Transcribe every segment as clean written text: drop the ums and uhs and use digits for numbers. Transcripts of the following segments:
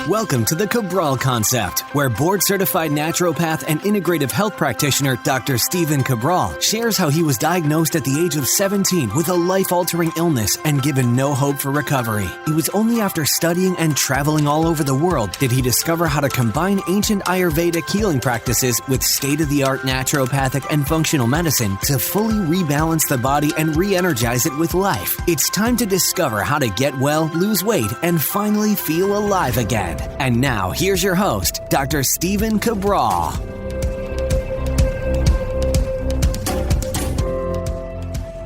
Welcome to the Cabral Concept, where board-certified naturopath and integrative health practitioner Dr. Stephen Cabral shares how he was diagnosed at the age of 17 with a life-altering illness and given no hope for recovery. It was only after studying and traveling all over the world did he discover how to combine ancient Ayurvedic healing practices with state-of-the-art naturopathic and functional medicine to fully rebalance the body and re-energize it with life. It's time to discover how to get well, lose weight, and finally feel alive again. And now, here's your host, Dr. Stephen Cabral.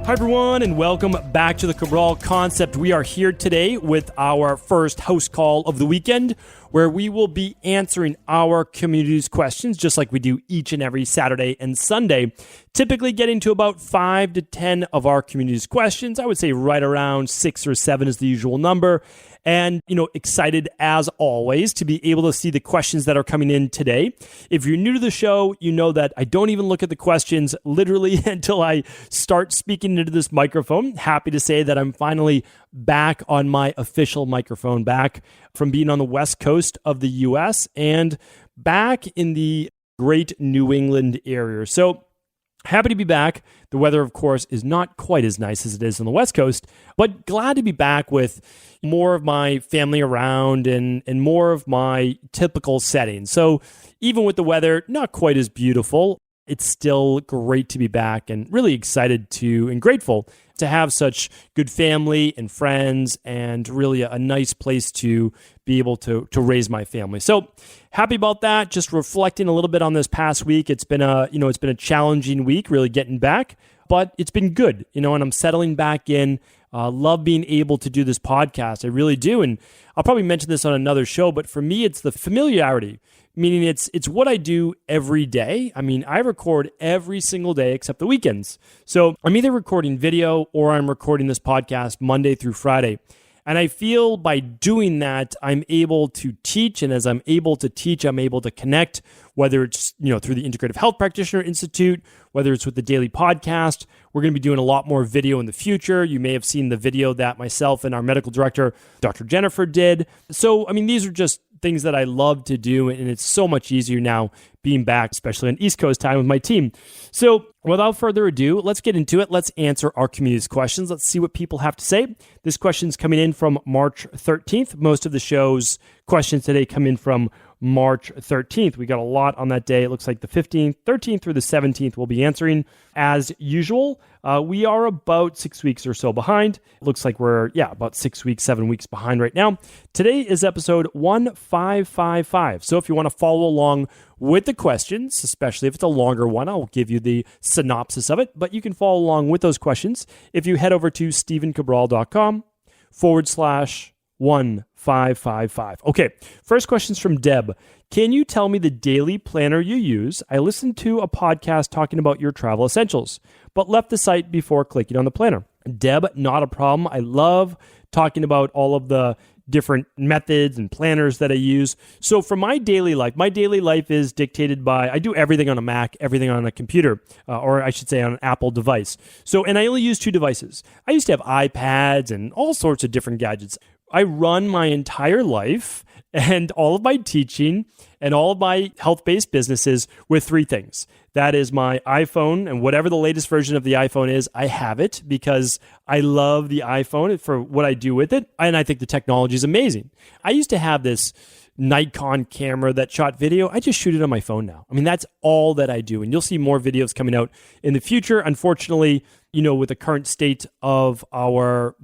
Hi, everyone, and welcome back to the Cabral Concept. We are here today with our first house call of the weekend, where we will be answering our community's questions, just like we do each and every Saturday and Sunday, typically getting to about 5 to 10 of our community's questions. I would say right around 6 or 7 is the usual number. And, excited as always to be able to see the questions that are coming in today. If you're new to the show, you know that I don't even look at the questions literally until I start speaking into this microphone. Happy to say that I'm finally back on my official microphone, back from being on the West Coast of the US and back in the great New England area. So happy to be back. The weather, of course, is not quite as nice as it is on the West Coast, but glad to be back with more of my family around and more of my typical setting. So even with the weather not quite as beautiful, it's still great to be back and really excited and grateful to have such good family and friends and really a nice place to be able to raise my family. So happy about that. Just reflecting a little bit on this past week. It's been a challenging week, really getting back, but it's been good, and I'm settling back in. Love being able to do this podcast. I really do. And I'll probably mention this on another show, but for me, it's the familiarity, meaning it's what I do every day. I mean, I record every single day except the weekends. So I'm either recording video or I'm recording this podcast Monday through Friday. And I feel by doing that, I'm able to teach. And as I'm able to teach, I'm able to connect, whether it's, through the Integrative Health Practitioner Institute, whether it's with the daily podcast. We're going to be doing a lot more video in the future. You may have seen the video that myself and our medical director, Dr. Jennifer, did. So, these are just things that I love to do, and it's so much easier now being back, especially on East Coast time with my team. So without further ado, let's get into it. Let's answer our community's questions. Let's see what people have to say. This question's coming in from March 13th. Most of the show's questions today come in from March 13th. We got a lot on that day. It looks like the 15th, 13th through the 17th we'll be answering as usual. We are about 6 weeks or so behind. It looks like we're, about 6 weeks, 7 weeks behind right now. Today is episode 1555. So if you want to follow along with the questions, especially if it's a longer one, I'll give you the synopsis of it, but you can follow along with those questions if you head over to stephencabral.com/1555. Okay, first question's from Deb. Can you tell me the daily planner you use? I listened to a podcast talking about your travel essentials, but left the site before clicking on the planner. Deb, not a problem. I love talking about all of the different methods and planners that I use. So for my daily life is dictated by, I do everything on a Mac, everything on a computer, or I should say on an Apple device. And I only use 2 devices. I used to have iPads and all sorts of different gadgets. I run my entire life and all of my teaching and all of my health-based businesses with 3 things. That is my iPhone, and whatever the latest version of the iPhone is, I have it because I love the iPhone for what I do with it, and I think the technology is amazing. I used to have this Nikon camera that shot video. I just shoot it on my phone now. That's all that I do, and you'll see more videos coming out in the future. Unfortunately, with the current state of our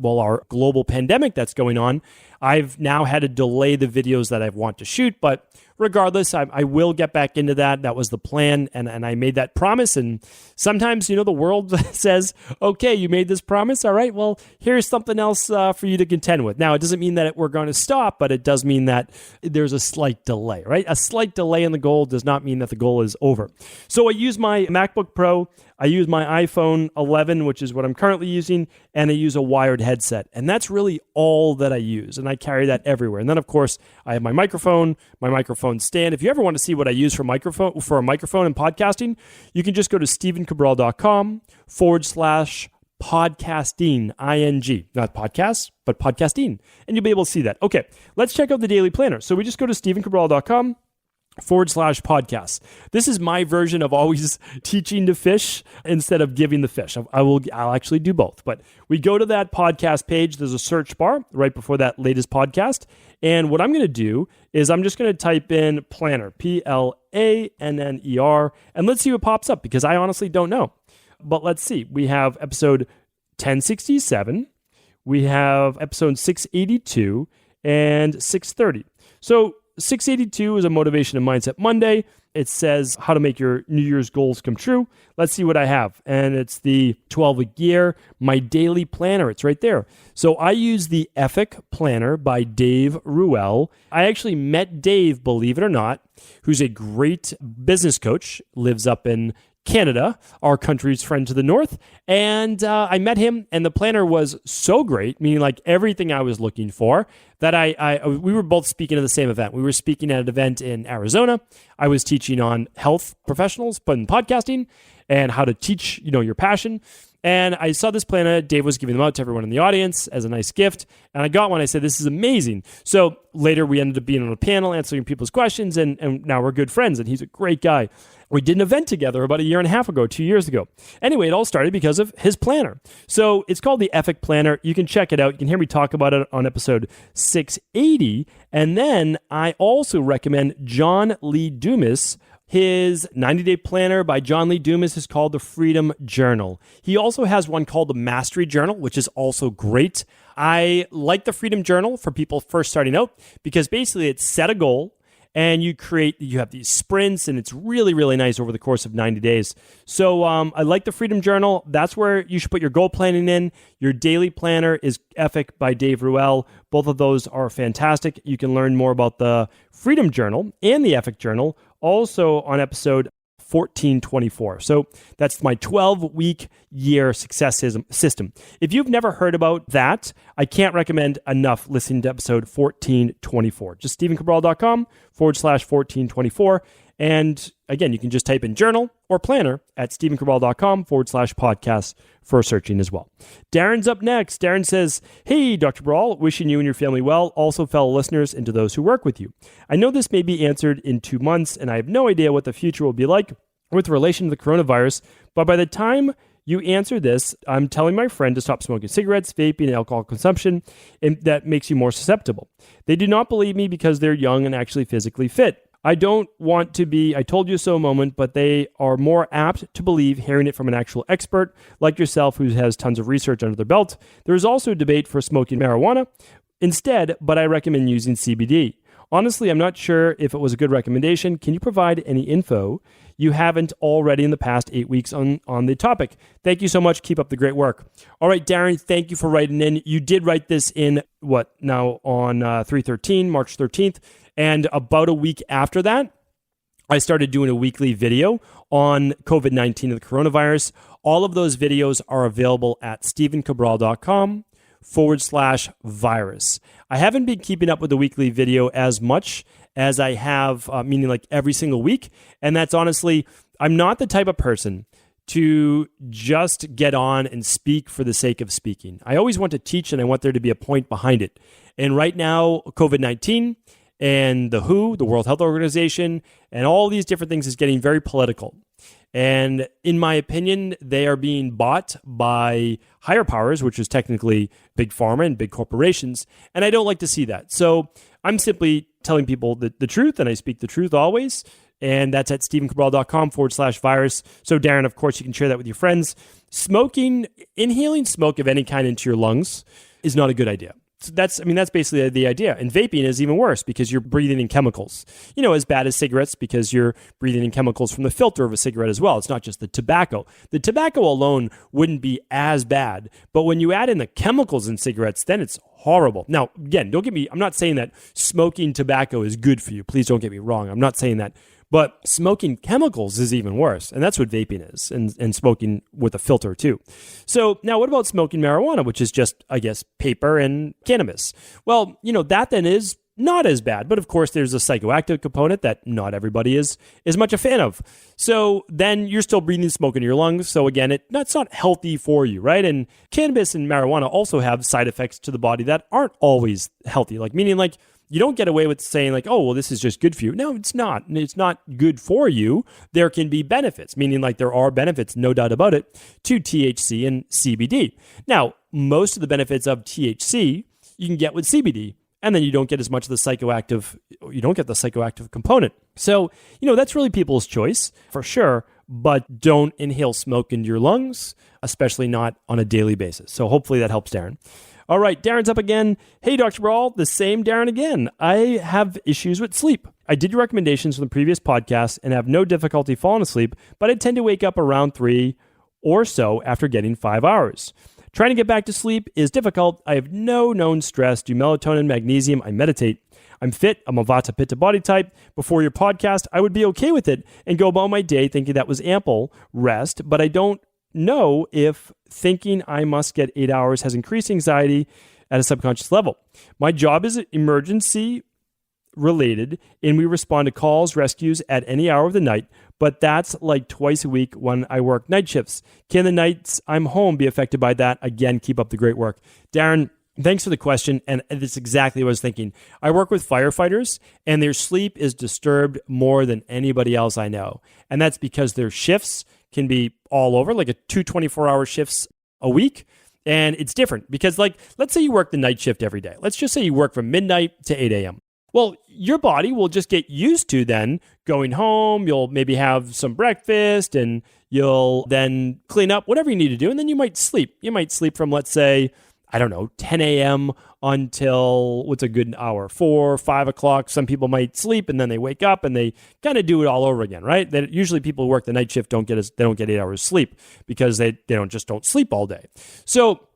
global pandemic that's going on, I've now had to delay the videos that I want to shoot, but regardless, I will get back into that. That was the plan, and I made that promise. And sometimes, the world says, okay, you made this promise. All right, well, here's something else for you to contend with. Now, it doesn't mean that we're going to stop, but it does mean that there's a slight delay, right? A slight delay in the goal does not mean that the goal is over. So I use my MacBook Pro. I use my iPhone 11, which is what I'm currently using, and I use a wired headset. And that's really all that I use, and I carry that everywhere. And then, of course, I have my microphone stand. If you ever want to see what I use for a microphone and podcasting, you can just go to stephencabral.com/podcast podcasting, ing, not podcast, but podcasting. And you'll be able to see that. Okay, let's check out the daily planner. So we just go to stephencabral.com/podcasts. This is my version of always teaching to fish instead of giving the fish. I'll actually do both. But we go to that podcast page. There's a search bar right before that latest podcast. And what I'm going to do is I'm just going to type in planner, PLANNER, and let's see what pops up because I honestly don't know. But let's see. We have episode 1067. We have episode 682 and 630. So 682 is a Motivation and Mindset Monday. It says how to make your New Year's goals come true. Let's see what I have. And it's the 12-week year, my daily planner. It's right there. So I use the Ethic Planner by Dave Ruel. I actually met Dave, believe it or not, who's a great business coach, lives up in Canada, our country's friend to the north. And I met him, and the planner was so great, meaning like everything I was looking for, that we were both speaking at the same event. We were speaking at an event in Arizona. I was teaching on health professionals, but in podcasting and how to teach, your passion. And I saw this planner. Dave was giving them out to everyone in the audience as a nice gift. And I got one. I said, this is amazing. So later we ended up being on a panel answering people's questions. And now we're good friends. And he's a great guy. We did an event together about 2 years ago. Anyway, it all started because of his planner. So it's called the Ethic Planner. You can check it out. You can hear me talk about it on episode 680. And then I also recommend John Lee Dumas. His 90-day planner by John Lee Dumas is called the Freedom Journal. He also has one called the Mastery Journal, which is also great. I like the Freedom Journal for people first starting out because basically it's set a goal and you have these sprints and it's really, really nice over the course of 90 days. So I like the Freedom Journal. That's where you should put your goal planning in. Your daily planner is Ethic by Dave Ruel. Both of those are fantastic. You can learn more about the Freedom Journal and the Ethic Journal also on episode 1424. So that's my 12-week year success system. If you've never heard about that, I can't recommend enough listening to episode 1424. Just stephencabral.com/1424. And again, you can just type in journal or planner at stephencabral.com/podcast for searching as well. Darren's up next. Darren says, hey, Dr. Cabral, wishing you and your family well, also fellow listeners and to those who work with you. I know this may be answered in 2 months, and I have no idea what the future will be like with relation to the coronavirus, but by the time you answer this, I'm telling my friend to stop smoking cigarettes, vaping, and alcohol consumption, and that makes you more susceptible. They do not believe me because they're young and actually physically fit. I don't want to be I told you so moment, but they are more apt to believe hearing it from an actual expert like yourself who has tons of research under their belt. There is also a debate for smoking marijuana instead, but I recommend using CBD. Honestly, I'm not sure if it was a good recommendation. Can you provide any info you haven't already in the past 8 weeks on the topic? Thank you so much. Keep up the great work. All right, Darren, thank you for writing in. You did write this in, on 3/13, March 13th. And about a week after that, I started doing a weekly video on COVID-19 and the coronavirus. All of those videos are available at stephencabral.com/virus. I haven't been keeping up with the weekly video as much as I have, meaning like every single week. And that's honestly, I'm not the type of person to just get on and speak for the sake of speaking. I always want to teach and I want there to be a point behind it. And right now, COVID-19 and the WHO, the World Health Organization, and all these different things is getting very political. And in my opinion, they are being bought by higher powers, which is technically big pharma and big corporations. And I don't like to see that. So I'm simply telling people the truth, and I speak the truth always. And that's at stephencabral.com/virus. So Darren, of course, you can share that with your friends. Inhaling smoke of any kind into your lungs is not a good idea. So that's basically the idea. And vaping is even worse because you're breathing in chemicals. As bad as cigarettes because you're breathing in chemicals from the filter of a cigarette as well. It's not just the tobacco. The tobacco alone wouldn't be as bad. But when you add in the chemicals in cigarettes, then it's horrible. Now, again, I'm not saying that smoking tobacco is good for you. Please don't get me wrong. I'm not saying that. But smoking chemicals is even worse. And that's what vaping is, and smoking with a filter too. So now what about smoking marijuana, which is just, I guess, paper and cannabis? Well, that then is not as bad. But of course, there's a psychoactive component that not everybody is much a fan of. So then you're still breathing smoke in your lungs. So again, that's not healthy for you, right? And cannabis and marijuana also have side effects to the body that aren't always healthy. Meaning you don't get away with saying oh, well, this is just good for you. No, it's not. It's not good for you. There can be benefits, meaning there are benefits, no doubt about it, to THC and CBD. Now, most of the benefits of THC you can get with CBD, and then you don't get as much of the psychoactive component. So, that's really people's choice for sure, but don't inhale smoke into your lungs, especially not on a daily basis. So hopefully that helps, Darren. All right, Darren's up again. Hey, Dr. Brawl, the same Darren again. I have issues with sleep. I did your recommendations from the previous podcast and have no difficulty falling asleep, but I tend to wake up around 3 or so after getting 5 hours. Trying to get back to sleep is difficult. I have no known stress, do melatonin, magnesium, I meditate. I'm fit, I'm a Vata Pitta body type. Before your podcast, I would be okay with it and go about my day thinking that was ample rest, but I don't know if thinking I must get 8 hours has increased anxiety at a subconscious level. My job is emergency related, and we respond to calls, rescues at any hour of the night, but that's twice a week when I work night shifts. Can the nights I'm home be affected by that? Again, keep up the great work. Darren, thanks for the question, and it's exactly what I was thinking. I work with firefighters, and their sleep is disturbed more than anybody else I know, and that's because their shifts can be all over, a 24-hour shifts a week. And it's different because let's say you work the night shift every day. Let's just say you work from midnight to 8 a.m. Well, your body will just get used to then going home. You'll maybe have some breakfast and you'll then clean up, whatever you need to do. And then you might sleep. You might sleep from, let's say, 10 a.m. until what's a good hour, 4, 5 o'clock. Some people might sleep and then they wake up and they kind of do it all over again, right? Usually people who work the night shift don't get 8 hours sleep because they don't sleep all day. So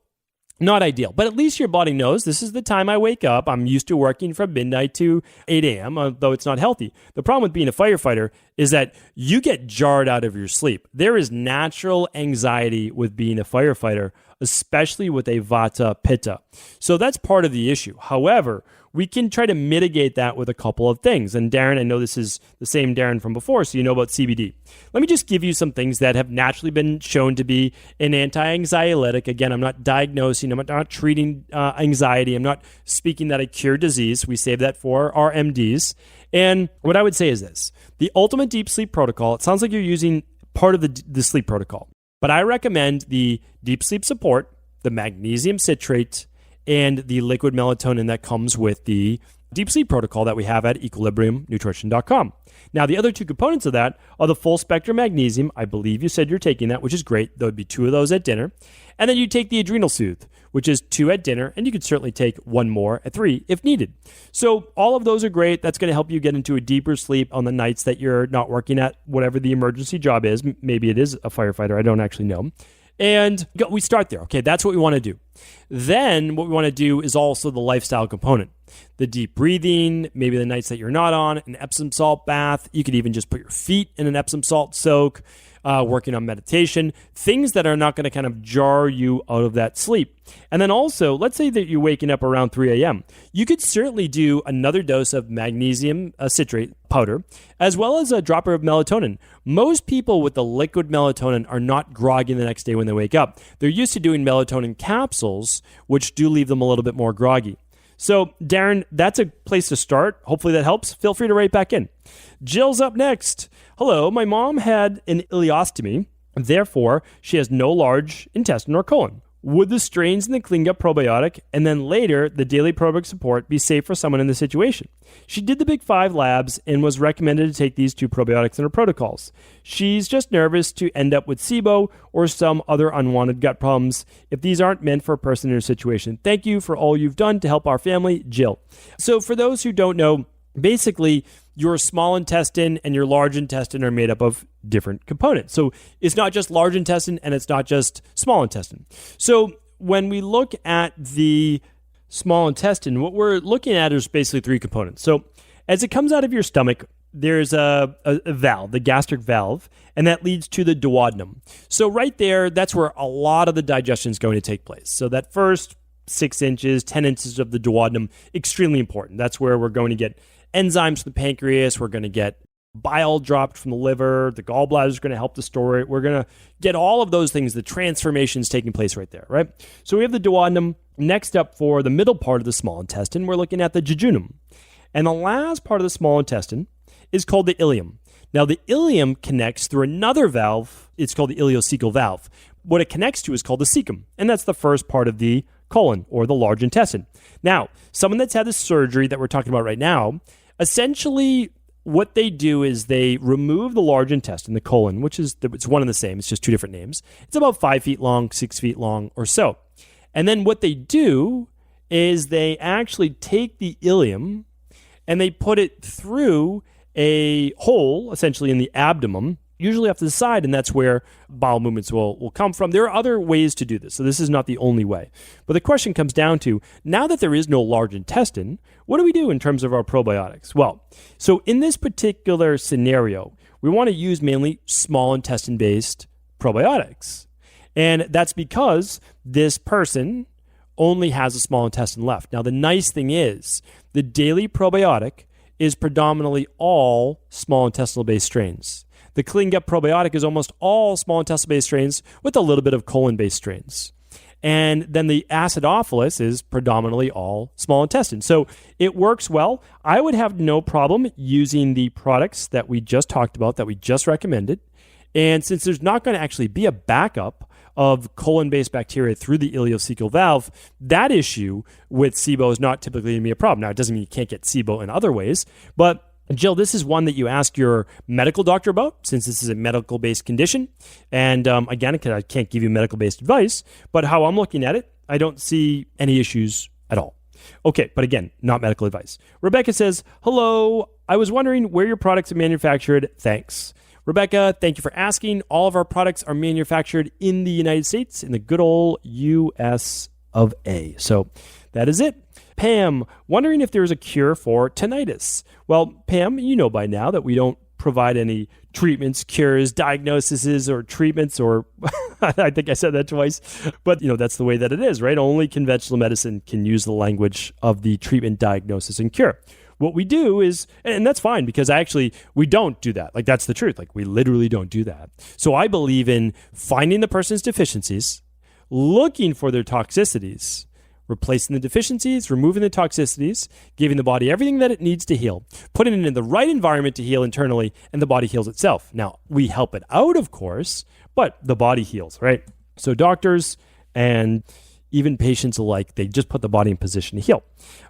not ideal, but at least your body knows this is the time I wake up. I'm used to working from midnight to 8 a.m., although it's not healthy. The problem with being a firefighter is that you get jarred out of your sleep. There is natural anxiety with being a firefighter, especially with a Vata Pitta. So that's part of the issue. However, we can try to mitigate that with a couple of things. And Darren, I know this is the same Darren from before, so you know about CBD. Let me just give you some things that have naturally been shown to be an anti-anxiolytic. Again, I'm not diagnosing, I'm not treating anxiety. I'm not speaking that I cure disease. We save that for our MDs. And what I would say is this. The Ultimate Deep Sleep Protocol, it sounds like you're using part of the sleep protocol. But I recommend the Deep Sleep Support, the magnesium citrate, and the liquid melatonin that comes with the Deep Sleep Protocol that we have at equilibriumnutrition.com. Now, the other two components of that are the full spectrum magnesium. I believe you said you're taking that, which is great. There would be 2 of those at dinner. And then you take the Adrenal Soothe, which is 2 at dinner, and you could certainly take 1 more at 3 if needed. So all of those are great. That's going to help you get into a deeper sleep on the nights that you're not working at whatever the emergency job is. Maybe it is a firefighter. I don't actually know. And we start there. Okay, that's what we want to do. Then what we want to do is also the lifestyle component. The deep breathing, maybe the nights that you're not on, an Epsom salt bath. You could even just put your feet in an Epsom salt soak, working on meditation, things that are not going to kind of jar you out of that sleep. And then also, let's say that you're waking up around 3 a.m. You could certainly do another dose of magnesium citrate powder, as well as a dropper of melatonin. Most people with the liquid melatonin are not groggy the next day when they wake up. They're used to doing melatonin capsules, which do leave them a little bit more groggy. So, Darren, that's a place to start. Hopefully that helps. Feel free to write back in. Jill's up next. Hello, my mom had an iliostomy. Therefore, she has no large intestine or colon. Would the strains in the Clean Gut probiotic and then later the daily probiotic support be safe for someone in this situation? She did the Big 5 labs and was recommended to take these 2 probiotics in her protocols. She's just nervous to end up with SIBO or some other unwanted gut problems if these aren't meant for a person in her situation. Thank you for all you've done to help our family, Jill. So for those who don't know, basically, your small intestine and your large intestine are made up of different components. So it's not just large intestine and it's not just small intestine. So when we look at the small intestine, what we're looking at is basically 3 components. So as it comes out of your stomach, there's a valve, the gastric valve, and that leads to the duodenum. So right there, that's where a lot of the digestion is going to take place. So that first 6 inches, 10 inches of the duodenum, extremely important. That's where we're going to get enzymes from the pancreas. We're going to get bile dropped from the liver. The gallbladder is going to help to store it. We're going to get all of those things, the transformations taking place right there, right? So we have the duodenum. Next up, for the middle part of the small intestine, we're looking at the jejunum. And the last part of the small intestine is called the ileum. Now, the ileum connects through another valve. It's called the ileocecal valve. What it connects to is called the cecum, and that's the first part of the colon, or the large intestine. Now, someone that's had the surgery that we're talking about right now, essentially what they do is they remove the large intestine, the colon, which is it's one and the same. It's just 2 different names. It's about 5 feet long, 6 feet long or so. And then what they do is they actually take the ileum and they put it through a hole, essentially in the abdomen, usually off to the side, and that's where bowel movements will come from. There are other ways to do this, so this is not the only way. But the question comes down to, now that there is no large intestine, what do we do in terms of our probiotics? Well, so in this particular scenario, we want to use mainly small intestine-based probiotics. And that's because this person only has a small intestine left. Now, the nice thing is, the daily probiotic is predominantly all small intestinal-based strains. The Clean Gut probiotic is almost all small intestinal-based strains with a little bit of colon-based strains. And then the acidophilus is predominantly all small intestine. So it works well. I would have no problem using the products that we just talked about, that we just recommended. And since there's not going to actually be a backup of colon-based bacteria through the ileocecal valve, that issue with SIBO is not typically going to be a problem. Now, it doesn't mean you can't get SIBO in other ways, but Jill, this is one that you ask your medical doctor about, since this is a medical-based condition. And again, I can't give you medical-based advice, but how I'm looking at it, I don't see any issues at all. Okay, but again, not medical advice. Rebecca says, hello, I was wondering where your products are manufactured. Thanks. Rebecca, thank you for asking. All of our products are manufactured in the United States, in the good old US of A. So that is it. Pam, wondering if there is a cure for tinnitus. Well, Pam, you know by now that we don't provide any treatments, cures, diagnoses, or treatments, or I think I said that twice, but that's the way that it is, right? Only conventional medicine can use the language of the treatment, diagnosis, and cure. What we do is, and that's fine, because we don't do that. Like, that's the truth. Like, we literally don't do that. So I believe in finding the person's deficiencies, looking for their toxicities, replacing the deficiencies, removing the toxicities, giving the body everything that it needs to heal, putting it in the right environment to heal internally, and the body heals itself. Now, we help it out, of course, but the body heals, right? So doctors and even patients alike, they just put the body in position to heal.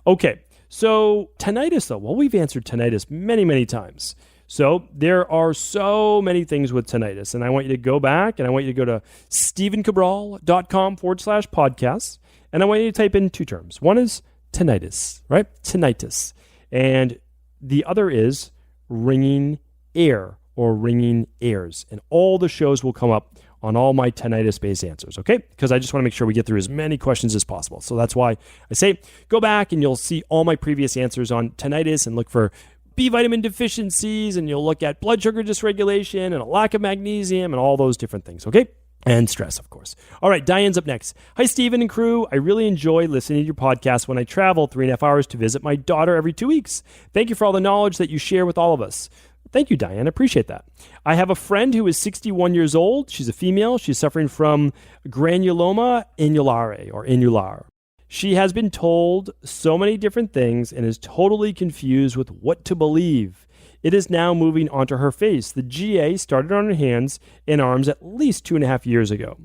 Okay, so tinnitus, though. Well, we've answered tinnitus many, many times. So there are so many things with tinnitus, and I want you to go back, and I want you to go to stevencabral.com/podcasts. And I want you to type in 2 terms. One is tinnitus, right? Tinnitus. And the other is ringing air or ringing airs. And all the shows will come up on all my tinnitus-based answers, okay? Because I just want to make sure we get through as many questions as possible. So that's why I say go back and you'll see all my previous answers on tinnitus and look for B vitamin deficiencies, and you'll look at blood sugar dysregulation and a lack of magnesium and all those different things, okay? And stress, of course. All right, Diane's up next. Hi, Stephen and crew. I really enjoy listening to your podcast when I travel 3.5 hours to visit my daughter every 2 weeks. Thank you for all the knowledge that you share with all of us. Thank you, Diane. I appreciate that. I have a friend who is 61 years old. She's a female. She's suffering from Granuloma Anulare, or Anulare. She has been told so many different things and is totally confused with what to believe. It is now moving onto her face. The GA started on her hands and arms at least 2.5 years ago.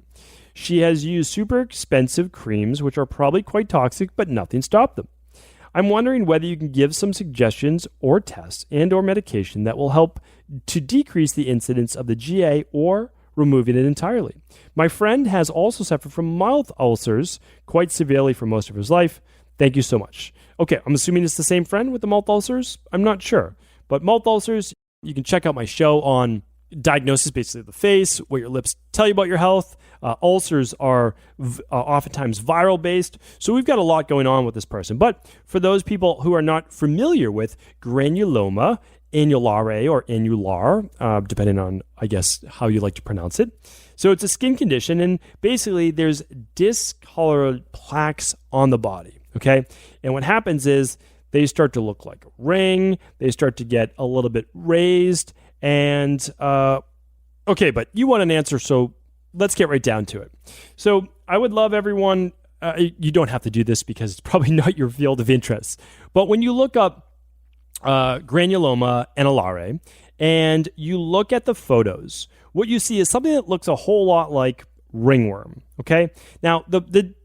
She has used super expensive creams, which are probably quite toxic, but nothing stopped them. I'm wondering whether you can give some suggestions or tests and or medication that will help to decrease the incidence of the GA or removing it entirely. My friend has also suffered from mouth ulcers quite severely for most of his life. Thank you so much. Okay, I'm assuming it's the same friend with the mouth ulcers. I'm not sure. But mouth ulcers, you can check out my show on diagnosis, basically of the face, what your lips tell you about your health. Ulcers are oftentimes viral based. So we've got a lot going on with this person. But for those people who are not familiar with Granuloma Anulare or Anulare, depending on, I guess, how you like to pronounce it, So it's a skin condition, and basically there's discolored plaques on the body, okay? And what happens is they start to look like a ring, they start to get a little bit raised, and okay, but you want an answer, so let's get right down to it. So I would love everyone, you don't have to do this because it's probably not your field of interest, but when you look up Granuloma and Anulare, and you look at the photos, what you see is something that looks a whole lot like ringworm, okay? Now, the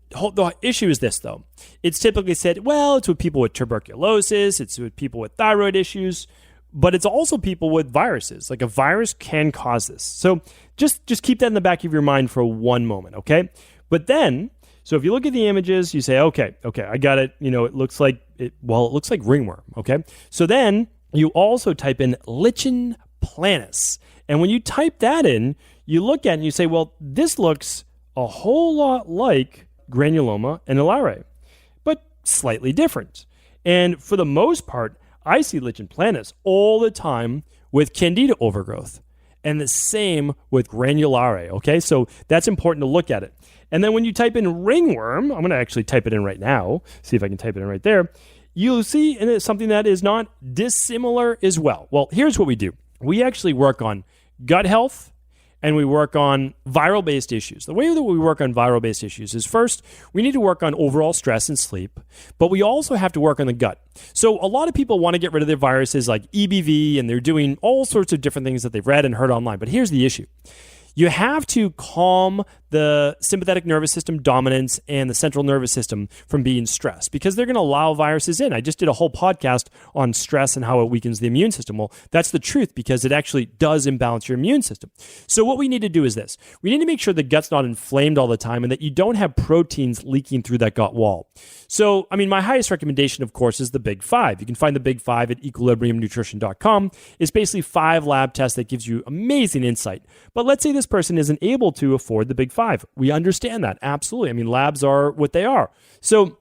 issue is this, though. It's typically said, well, it's with people with tuberculosis, it's with people with thyroid issues, but it's also people with viruses. Like a virus can cause this. So just keep that in the back of your mind for one moment, okay? But then, so if you look at the images, you say, okay, I got it. It looks like ringworm, okay? So then you also type in lichen planus. And when you type that in, you look at it and you say, well, this looks a whole lot like Granuloma and Anulare, but slightly different. And for the most part, I see lichen planus all the time with candida overgrowth, and the same with Granulare, okay? So that's important to look at it. And then when you type in ringworm, I'm going to actually type it in right now, see if I can type it in right there, you'll see something that is not dissimilar as well. Well, here's what we do. We actually work on gut health, and we work on viral-based issues. The way that we work on viral-based issues is first, we need to work on overall stress and sleep, but we also have to work on the gut. So a lot of people want to get rid of their viruses like EBV, and they're doing all sorts of different things that they've read and heard online. But here's the issue. You have to calm the sympathetic nervous system dominance and the central nervous system from being stressed because they're going to allow viruses in. I just did a whole podcast on stress and how it weakens the immune system. Well, that's the truth because it actually does imbalance your immune system. So what we need to do is this. We need to make sure the gut's not inflamed all the time and that you don't have proteins leaking through that gut wall. So, my highest recommendation, of course, is the Big Five. You can find the Big Five at equilibriumnutrition.com. It's basically 5 lab tests that gives you amazing insight. But let's say this person isn't able to afford the Big Five. We understand that. Absolutely. Labs are what they are. So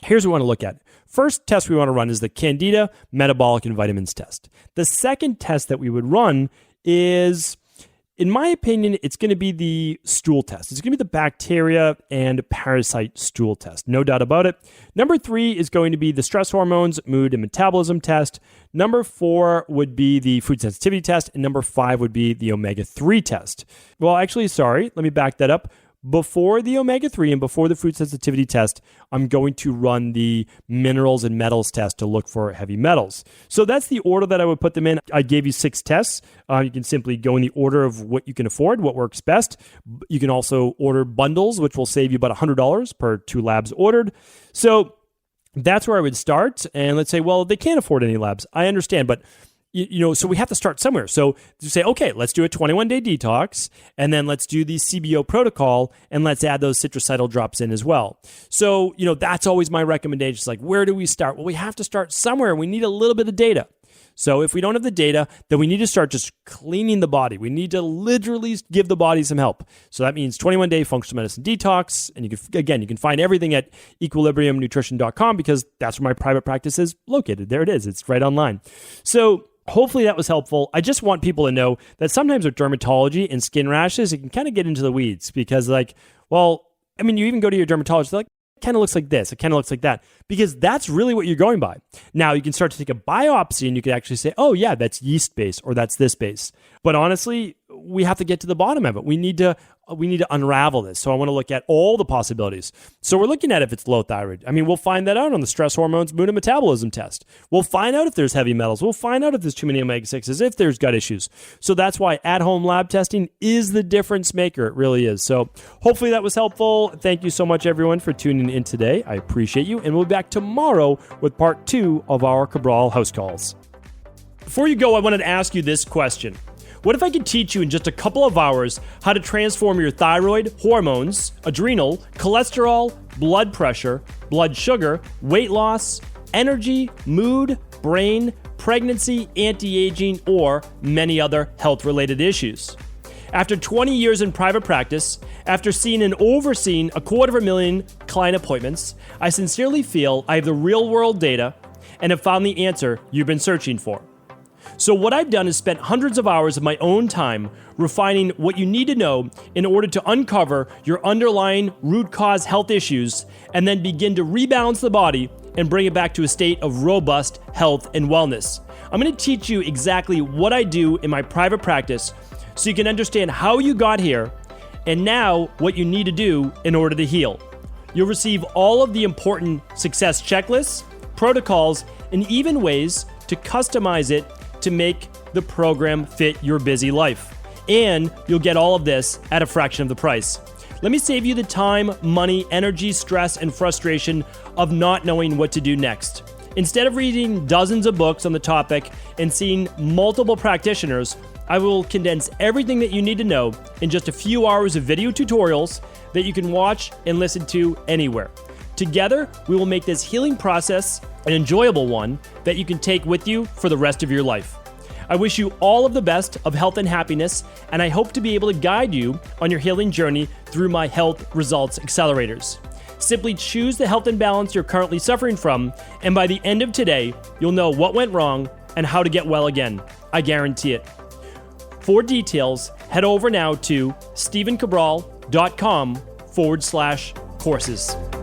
here's what we want to look at. First test we want to run is the Candida Metabolic and Vitamins test. The second test that we would run is, in my opinion, it's going to be the stool test. It's going to be the bacteria and parasite stool test. No doubt about it. Number 3 is going to be the stress hormones, mood, and metabolism test. Number 4 would be the food sensitivity test. And number 5 would be the omega-3 test. Well, actually, sorry, let me back that up. Before the omega-3 and before the food sensitivity test, I'm going to run the minerals and metals test to look for heavy metals. So that's the order that I would put them in. I gave you 6 tests. You can simply go in the order of what you can afford, what works best. You can also order bundles, which will save you about $100 per 2 labs ordered. So that's where I would start. And let's say, well, they can't afford any labs. I understand, but so we have to start somewhere. So you say, okay, let's do a 21-day detox, and then let's do the CBO protocol, and let's add those citracidal drops in as well. So, that's always my recommendation. It's like, where do we start? Well, we have to start somewhere. We need a little bit of data. So if we don't have the data, then we need to start just cleaning the body. We need to literally give the body some help. So that means 21-day functional medicine detox. And you can find everything at equilibriumnutrition.com because that's where my private practice is located. There it is. It's right online. So hopefully that was helpful. I just want people to know that sometimes with dermatology and skin rashes, it can kind of get into the weeds because you even go to your dermatologist, they're like, it kind of looks like this, it kind of looks like that, because that's really what you're going by. Now, you can start to take a biopsy and you can actually say, oh yeah, that's yeast based or that's this base. But honestly, we have to get to the bottom of it. We need to unravel this. So I want to look at all the possibilities. So we're looking at if it's low thyroid. We'll find that out on the stress hormones, mood, and metabolism test. We'll find out if there's heavy metals. We'll find out if there's too many omega-6s, if there's gut issues. So that's why at-home lab testing is the difference maker. It really is. So hopefully that was helpful. Thank you so much, everyone, for tuning in today. I appreciate you. And we'll be back tomorrow with part 2 of our Cabral House Calls. Before you go, I wanted to ask you this question. What if I could teach you in just a couple of hours how to transform your thyroid, hormones, adrenal, cholesterol, blood pressure, blood sugar, weight loss, energy, mood, brain, pregnancy, anti-aging, or many other health-related issues? After 20 years in private practice, after seeing and overseeing 250,000 client appointments, I sincerely feel I have the real-world data and have found the answer you've been searching for. So what I've done is spent hundreds of hours of my own time refining what you need to know in order to uncover your underlying root cause health issues and then begin to rebalance the body and bring it back to a state of robust health and wellness. I'm going to teach you exactly what I do in my private practice so you can understand how you got here and now what you need to do in order to heal. You'll receive all of the important success checklists, protocols, and even ways to customize it to make the program fit your busy life. And you'll get all of this at a fraction of the price. Let me save you the time, money, energy, stress, and frustration of not knowing what to do next. Instead of reading dozens of books on the topic and seeing multiple practitioners, I will condense everything that you need to know in just a few hours of video tutorials that you can watch and listen to anywhere. Together, we will make this healing process an enjoyable one that you can take with you for the rest of your life. I wish you all of the best of health and happiness, and I hope to be able to guide you on your healing journey through my Health Results Accelerators. Simply choose the health imbalance you're currently suffering from, and by the end of today, you'll know what went wrong and how to get well again. I guarantee it. For details, head over now to stephencabral.com/courses.